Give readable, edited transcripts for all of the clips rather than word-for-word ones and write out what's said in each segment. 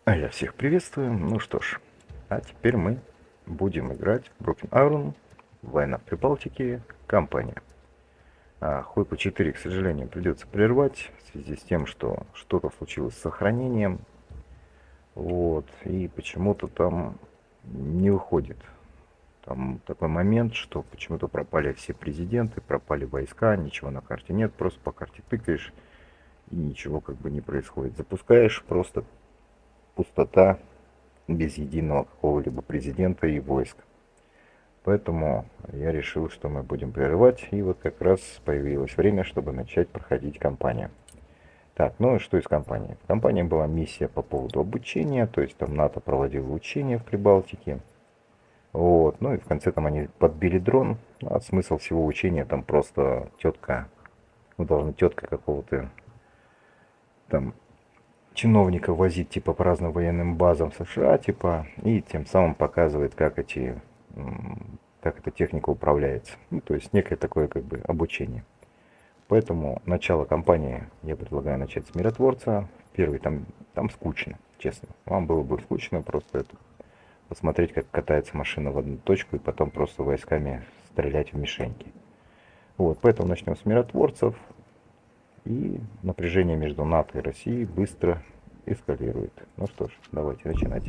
А я всех приветствую. Ну что ж, а теперь мы будем играть в Broken Iron, Война в Прибалтике, Кампания. Хойку 4, к сожалению, придется прервать в связи с тем, что что-то случилось с сохранением. Вот, и почему-то там не выходит. Там такой момент, что почему-то пропали все президенты, пропали войска, ничего на карте нет, просто по карте тыкаешь, и ничего как бы не происходит. Запускаешь, просто пустота, без единого какого-либо президента и войск. Поэтому я решил, что мы будем прерывать, и вот как раз появилось время, чтобы начать проходить кампанию. Так, ну и что из кампании? В кампании была миссия по поводу обучения, то есть там НАТО проводило учения в Прибалтике. Вот, ну и в конце там они подбили дрон, а смысл всего учения там просто тетка, ну должна тетка какого-то там чиновника возить типа по разным военным базам США, типа, и тем самым показывает, как эта техника управляется. Ну, то есть некое такое как бы обучение. Поэтому начало кампании я предлагаю начать с Миротворца. Первый там скучно, честно. Вам было бы скучно просто это посмотреть, как катается машина в одну точку и потом просто войсками стрелять в мишеньки. Вот, поэтому начнем с Миротворцев. И напряжение между НАТО и Россией быстро эскалирует. Ну что ж, давайте начинать.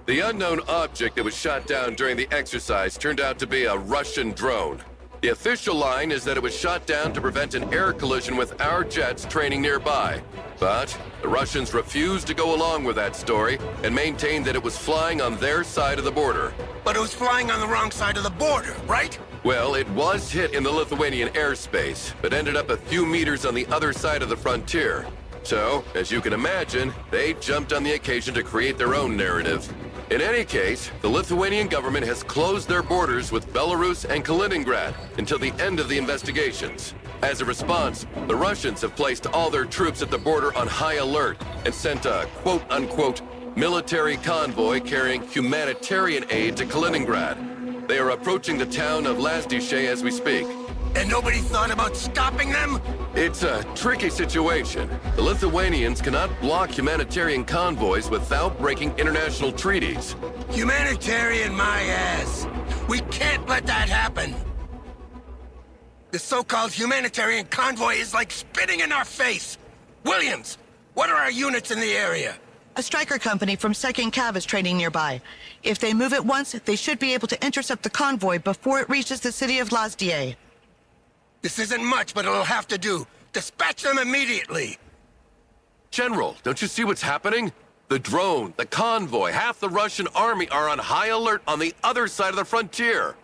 The unknown object that was shot down during the exercise turned out to be a Russian drone. The official line is that it was shot down to prevent an air collision with our jets training nearby. But the Russians refused to go along with that story and maintained that it was flying on their side of the border. But it was flying on the wrong side of the border, right? Well, it was hit in the Lithuanian airspace, but ended up a few meters on the other side of the frontier. So, as you can imagine, they jumped on the occasion to create their own narrative. In any case, the Lithuanian government has closed their borders with Belarus and Kaliningrad until the end of the investigations. As a response, the Russians have placed all their troops at the border on high alert and sent a quote-unquote military convoy carrying humanitarian aid to Kaliningrad. They are approaching the town of Lazdiche as we speak. And nobody thought about stopping them? It's a tricky situation. The Lithuanians cannot block humanitarian convoys without breaking international treaties. Humanitarian my ass. We can't let that happen. The so-called humanitarian convoy is like spitting in our face. Williams, what are our units in the area? A striker company from 2nd Cav is training nearby. If they move it once, they should be able to intercept the convoy before it reaches the city of Lazdiche. This isn't much, but it'll have to do. Dispatch them immediately. General, don't you see what's happening? The drone, the convoy, half the Russian army are on high alert on the other side of the frontier.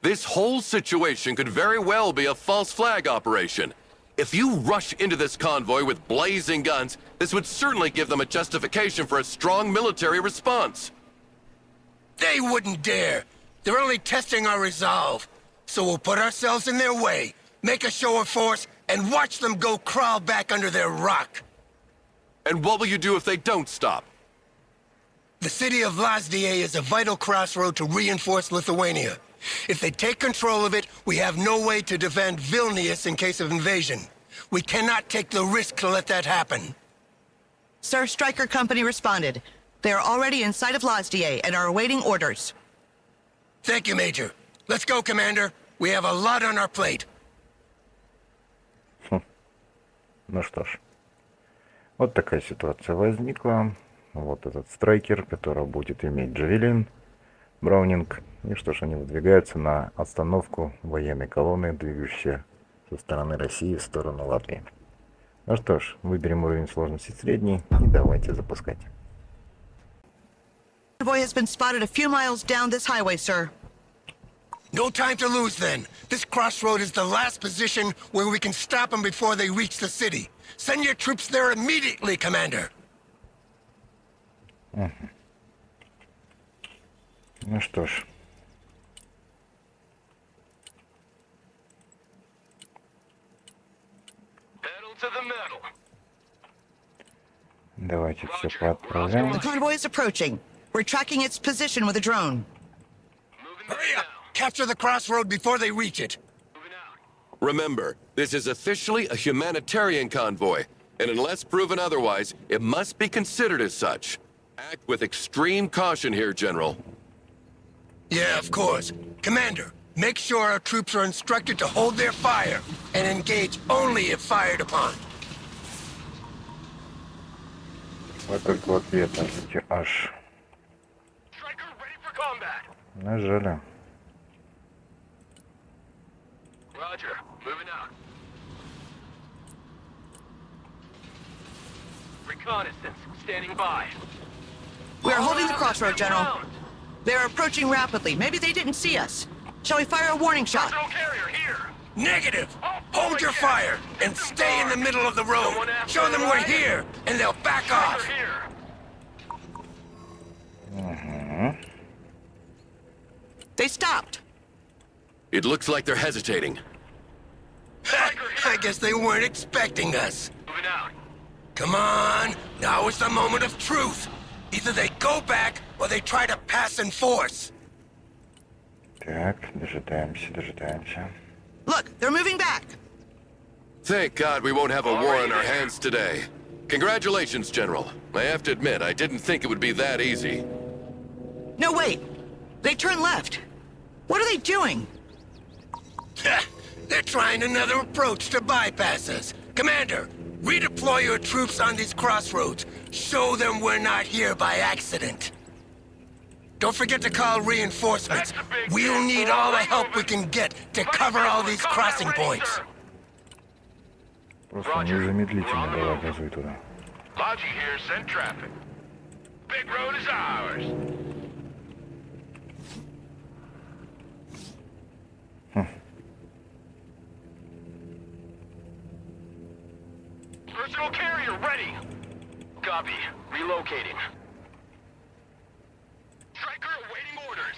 This whole situation could very well be a false flag operation. If you rush into this convoy with blazing guns, this would certainly give them a justification for a strong military response. They wouldn't dare. They're only testing our resolve. So we'll put ourselves in their way, make a show of force, and watch them go crawl back under their rock. And what will you do if they don't stop? The city of Lazdiche is a vital crossroad to reinforce Lithuania. If they take control of it, we have no way to defend Vilnius in case of invasion. We cannot take the risk to let that happen. Sir, Striker Company responded. They are already inside of Lazdiche and are awaiting orders. Thank you, Major. Let's go, Commander. We have a lot on our plate. Ну что ж, вот такая ситуация возникла. Вот этот страйкер, который будет иметь Джавелин, Браунинг. И что ж, они выдвигаются на остановку военной колонны, двигающейся со стороны России в сторону Латвии. Ну что ж, выберем уровень сложности средний и давайте запускать. Convoy has been spotted a few miles down this highway, sir. No time to lose, then. This crossroad is the last position where we can stop them before they reach the city. Send your troops there immediately, Commander. Ну что ж. Давайте все поотправляем. The convoy is approaching. We're tracking its position with a drone. Hurry up! capture the crossroad before they reach it. Remember, this is officially a humanitarian convoy, and unless proven otherwise, it must be considered as such. Act with extreme caution here, General. Yeah, of course. Commander, make sure our troops are instructed to hold their fire and engage only if fired upon. Вот только в ответ нажмите H. Нажали. Roger, moving out. Reconnaissance, standing by. We are holding the crossroad, General. They're approaching rapidly. Maybe they didn't see us. Shall we fire a warning shot? Patrol carrier here. Negative! Hold your fire and stay in the middle of the road. Show them we're here, and they'll back off. Here. They stopped. It looks like they're hesitating. I guess they weren't expecting us. Moving out. Come on, now is the moment of truth. Either they go back, or they try to pass in force. Так, дожидаемся, дожидаемся. Look, they're moving back. Thank God we won't have a war on our hands today. Congratulations, General. I have to admit, I didn't think it would be that easy. No, wait. They turned left. What are they doing? They're trying another approach to bypass us. Commander, redeploy your troops on these crossroads. Show them we're not here by accident. Don't forget to call reinforcements. We'll need all the help we can get to cover all these crossing points. Просто незамедлительно давай газуй туда. Logi here, send traffic. Big road is ours. Personal carrier ready. Copy. Relocating. Striker awaiting orders.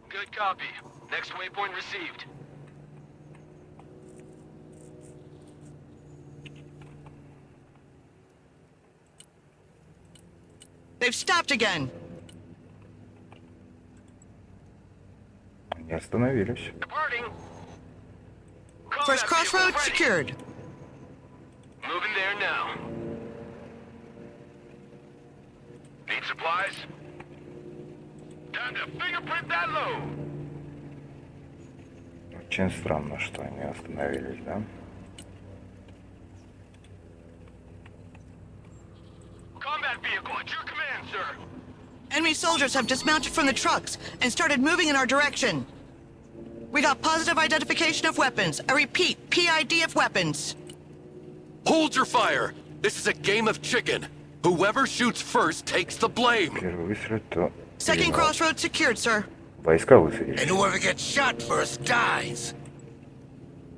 Good copy. Next waypoint received. They've stopped again. Не остановились. Departing. First crossroad secured. Moving there now. Need supplies? Time to fingerprint that load. Очень странно, что они остановились, да? Combat vehicle at your command, sir. Enemy soldiers have dismounted from the trucks and started moving in our direction. We got positive identification of weapons. I repeat, PID of weapons. Hold your fire! This is a game of chicken. Whoever shoots first takes the blame. Первый выстрел, то... Second перевал. crossroad secured, sir. Войска And высадились. whoever gets shot first dies.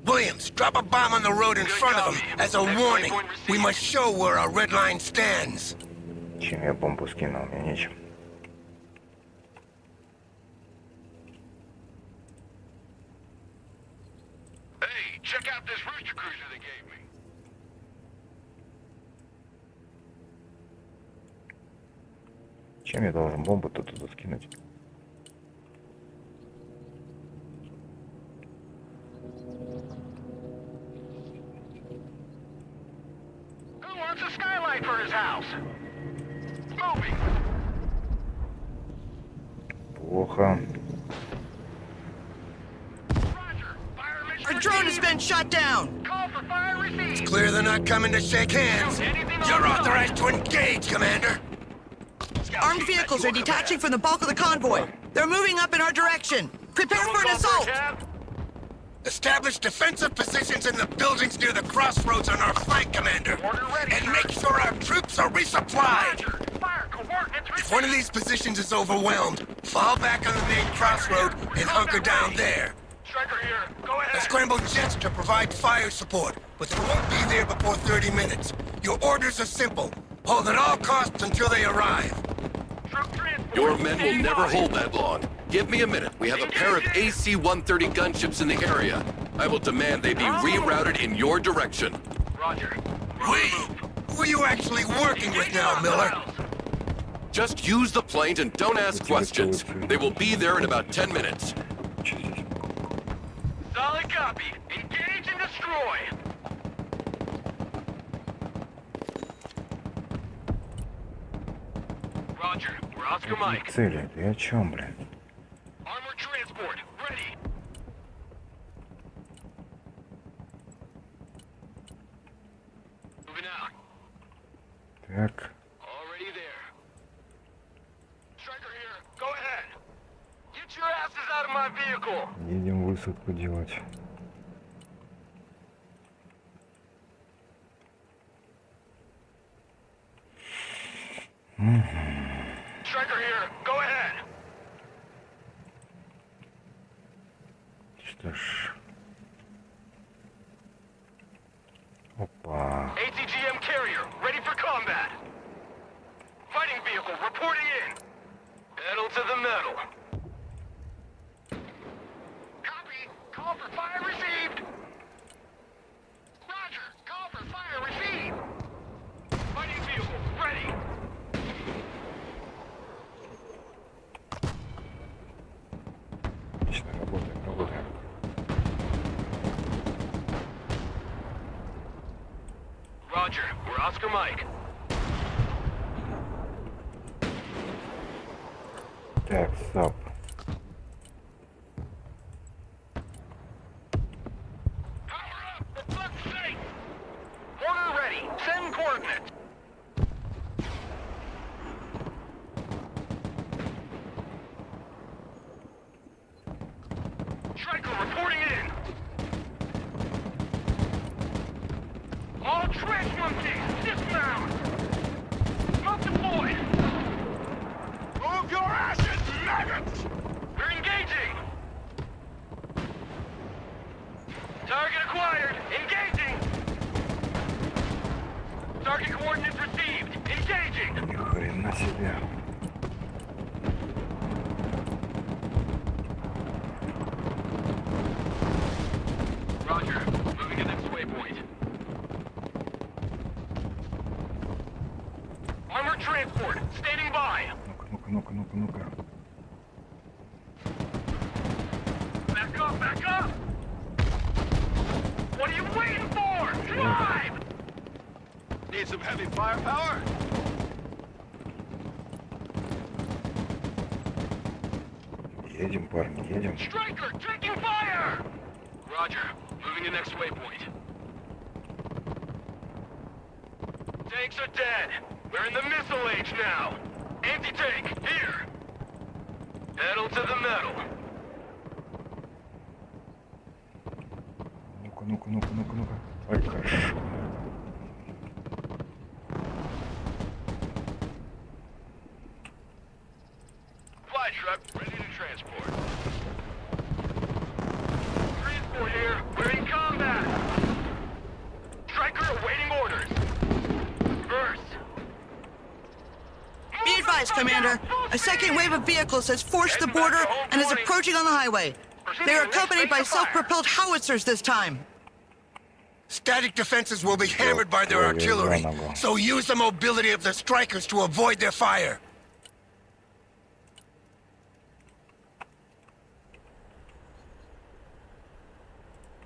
Williams, drop a bomb on the road in front of them as a warning. We must show where our red line stands. Чем я бомбу скинул? Мне нечем. Hey, check out this rooster cruiser they gave me. Чем я должен бомбу-то туда скинуть? Who wants a skylight for his house? Moving. Плохо. Roger. Fire mission Our drone has received. been shot down. Call for fire received. Clear they're not coming to shake hands. You're authorized to engage, Commander. Armed vehicles are detaching from the bulk of the convoy. They're moving up in our direction. Prepare for an assault. Establish defensive positions in the buildings near the crossroads on our flank, Commander. And make sure our troops are resupplied. Fire coordinates If one of these positions is overwhelmed, fall back on the main crossroad and hunker down there. Striker here. Go I ahead. scrambled jets to provide fire support, but they won't be there before 30 minutes. Your orders are simple. Hold at all costs until they arrive. Troop transport. Your men will Standing never by. hold that long. Give me a minute. We have a pair of AC-130 gunships in the area. I will demand they be rerouted in your direction. Roger. We? Who are you actually working with now, Miller? Just use the planes and don't ask questions. They will be there in about 10 minutes. Что здесь? Solid copy. Engage and destroy. Roger. We're Oscar Mike. Цели, ты о чем, блин? Armored transport. Ready. Moving out. Так, Already there. Striker here. Go ahead. Get your asses out of my vehicle. едем высадку делать. Striker here. Go ahead. Что ж. Опа. ATGM carrier. Ready for combat. Fighting vehicle reporting in. Pedal to the metal. Copy. Call for fire received. Roger. Call for fire received. Fighting vehicle ready. Отлично, работаем, работаем. Roger. We're Oscar Mike. Так, САП. Power up. For fuck's sake. Order ready. Send coordinates. Striker reporting in. All trench monkeys, dismount. Smoke deployed. Move your asses, maggots! We're engaging. Target acquired. Engaging. Target coordinates received. Engaging. Ни хрена себе. Roger. Moving to next waypoint. Armored transport. Standing by. Ну-ка, ну-ка, ну-ка, ну-ка, ну-ка. Back up, back up! What are you waiting for? Drive! Need some heavy firepower? Едем, парни, едем. Striker, taking fire! Roger. Moving to next waypoint. Tanks are dead. We're in the missile age now. Anti-tank, here. Pedal to the metal. Ну-ка, ну-ка, ну-ка, ну-ка, ну-ка. Ой, хорошо. Fly truck, ready to transport. Transport here. We're in combat. Striker awaiting orders. First. Be advised, Commander. A second wave of vehicles has forced the border and is approaching on the highway. They are accompanied by self-propelled howitzers this time. Static defenses will be hammered by their artillery, so use the mobility of the strikers to avoid their fire.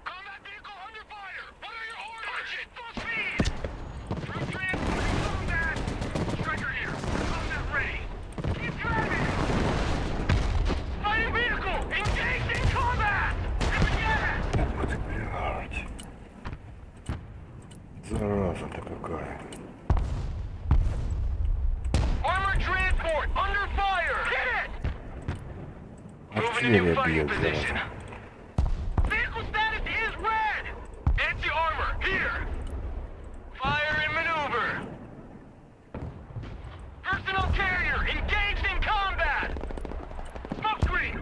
Combat vehicle under fire. What are your orders? Punch it. Full speed. Troop transporting combat. Striker here. Combat ready. Keep driving. Fighting vehicle. Engaged in combat. Yes. Ух ты, блядь. Зараза-то какая. Armored transport under fire. Hit it. Moving to new Артиллерия fighting бьет, position. зараза. Vehicle status is red. Anti-armor here. Fire and maneuver. Personnel carrier engaged in combat. Smoke screen.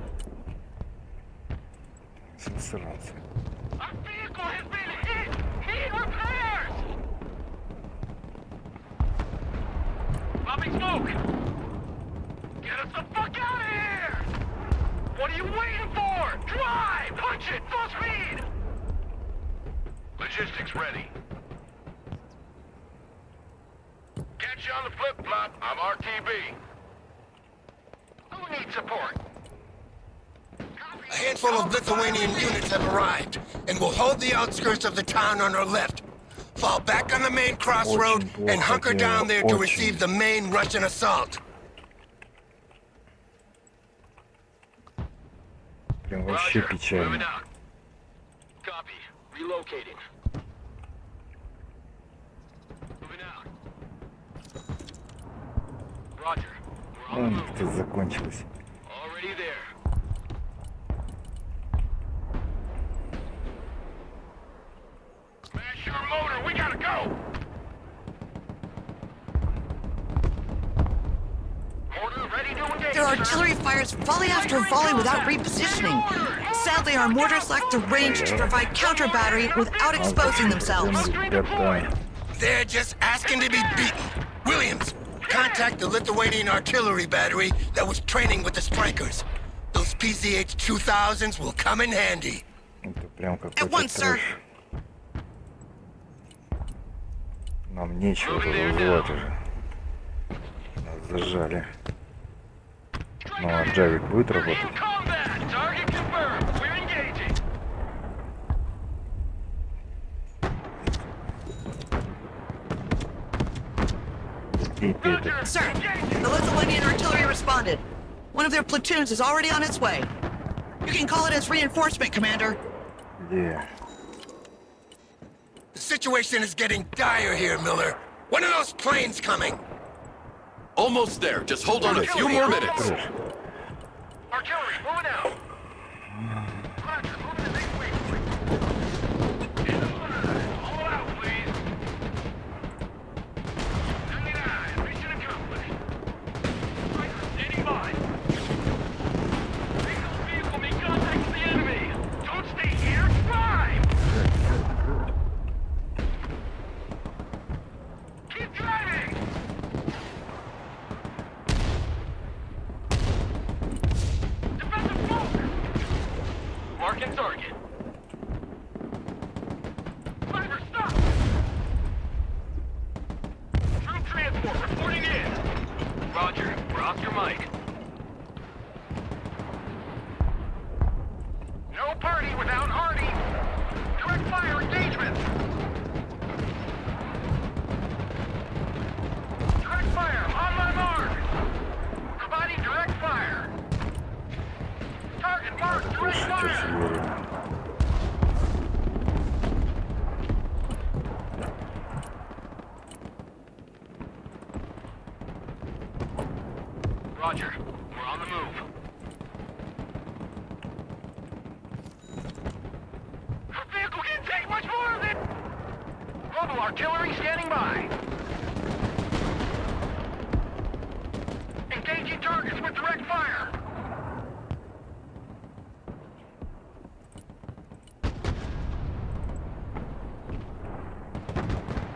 Засранцы. Our vehicle has been hit. Need repairs. Popping smoke. Get us the fuck out of here. What are you waiting for? Drive. Punch it. Full speed. Logistics ready. Catch you on the flip-flop. I'm RTB. Who needs support? A handful of Lithuanian units have arrived, and will hold the outskirts of the town on our left. Fall back on the main crossroad and hunker down there to receive the main Russian assault. Прям вообще Moving печально. out. Copy. Relocating. Moving out. Roger. We're on the move. Это закончилось. Already there. Smash your motor. We gotta go. Mortar ready to engage. Their sir. artillery fires volley after volley without repositioning. Sadly, our mortars lack the range to provide counter battery without exposing themselves. Ребята, They're just asking to be beaten. Williams, contact the Lithuanian artillery battery that was training with the strikers. Those PZH-2000s will come in handy. это прям At какой-то once, sir. трэш. Нам нечего тут вызывать уже. Нас зажали. Ну а Джавик будет работать? In combat. Target confirmed. We're engaging. Бей ты это. Sir, the Lithuanian artillery responded. One of their platoons is already on its way. You can call it as reinforcement, Commander. Где? The situation is getting dire here, Miller. One of those planes coming. Almost there. Just hold on a few more minutes. Трэш. Artillery, moving out. Roger, moving to next week. Hold out, please. 79, mission accomplished. Striker standing by. Single vehicle make contact with the enemy. Don't stay here, drive! Keep driving! Defensive smoke! Marking target. Driver, stop! Troop transport reporting in. Roger, we're off your mic. No party without Hardy. Direct fire engagement. Direct fire on my mark. Providing direct fire. Target marked, direct Слушайте, fire. Слитherine. Roger, we're on the move. Our vehicle can't take much more of it. Global artillery standing by. Engaging targets with direct fire.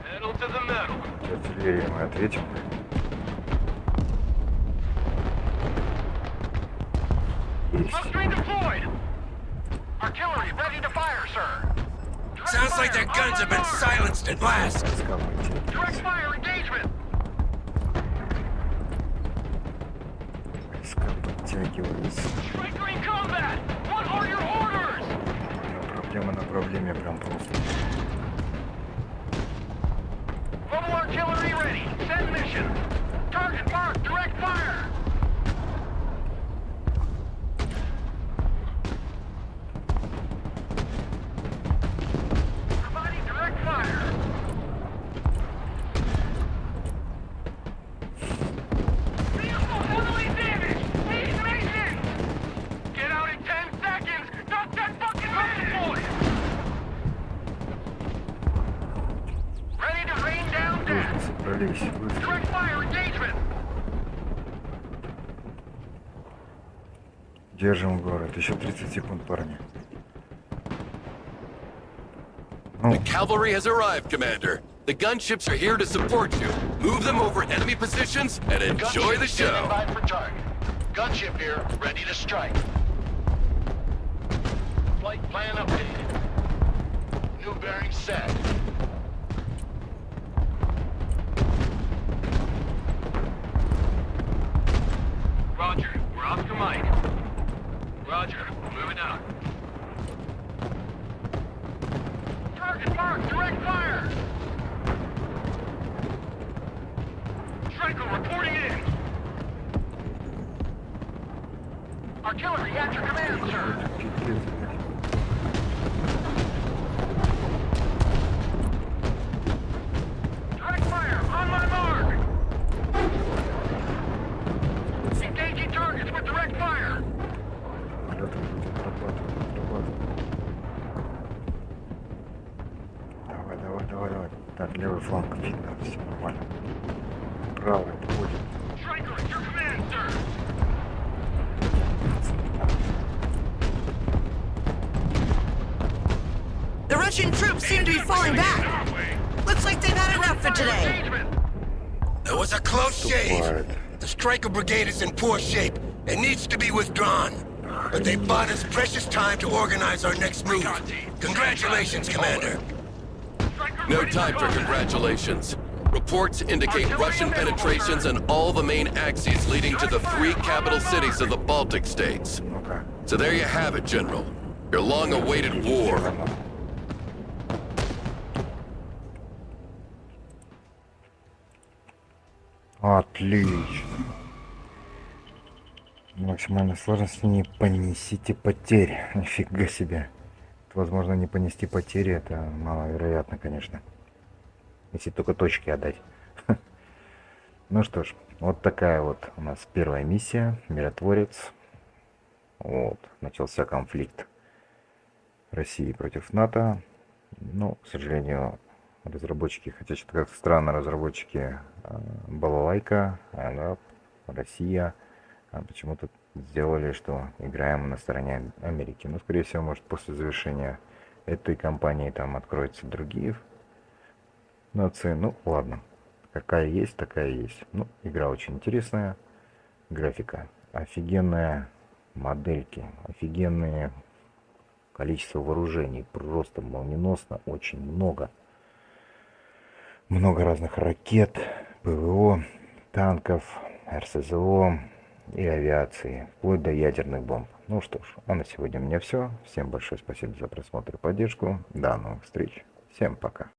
Pedal to the metal. Артиллерии мы ответим. Upstream deployed. Artillery ready to fire, sir. Direct Sounds like their fire guns on have my been mark. silenced at last. Раскапывайте. Direct fire engagement. Войска подтягиваются. Striker in combat. What are your orders? Проблема на проблеме прям просто. Global artillery ready. Send mission. Target marked. Direct fire. Providing direct fire. Vehicle heavily damaged. Need mission. Get out in 10 seconds. Not that fucking boy. Ready to rain down Дружно death. собрались. Быстро. Direct fire engagement. Держим город. Еще 30 секунд, парни. Ну, The cavalry has arrived, Commander. The gunships are here to support you. Move them over enemy positions and enjoy the show. Standing by for target. Gunship here, ready to strike. Flight plan updated. New bearing set. Roger, we're off Mike. Roger. Moving out. Target marked. Direct fire. Striker reporting in. Artillery at your command, sir. Direct fire. On my mark. Engaging targets with direct fire. Давай. Так, левый фланг видно, все нормально. Правый отходит. Striker at your command, sir. The Russian troops seem to be falling back. Looks like they've had enough for today. Engagement. That was a close shave. Вступает. The Striker Brigade is in poor shape and needs to be withdrawn. But they bought us precious time to organize our next move. Congratulations, Commander. No time for congratulations. Reports indicate Russian penetrations on all the main axes leading to the 3 capital cities of the Baltic states. Ну-ка. So there you have it, General. Your long-awaited war. Отлично. Максимальная сложность, не понесите потерь. Нифига себе. Возможно, не понести потери, это маловероятно, конечно. Если только точки отдать. Ну что ж, вот такая вот у нас первая миссия. Миротворец. Вот, начался конфликт России против НАТО. Ну, к сожалению, разработчики, хотя что-то как-то странно, разработчики балалайка, Араб, Россия, почему-то сделали, что играем на стороне Америки. Но, скорее всего, может, после завершения этой кампании там откроются другие нации. Ну, ладно. Какая есть, такая есть. Ну, игра очень интересная. Графика офигенная. Модельки офигенные. Количество вооружений просто молниеносно. Очень много. Много разных ракет, ПВО, танков, РСЗО и авиации, вплоть до ядерных бомб. Ну что ж, а на сегодня у меня все. Всем большое спасибо за просмотр и поддержку. До новых встреч. Всем пока.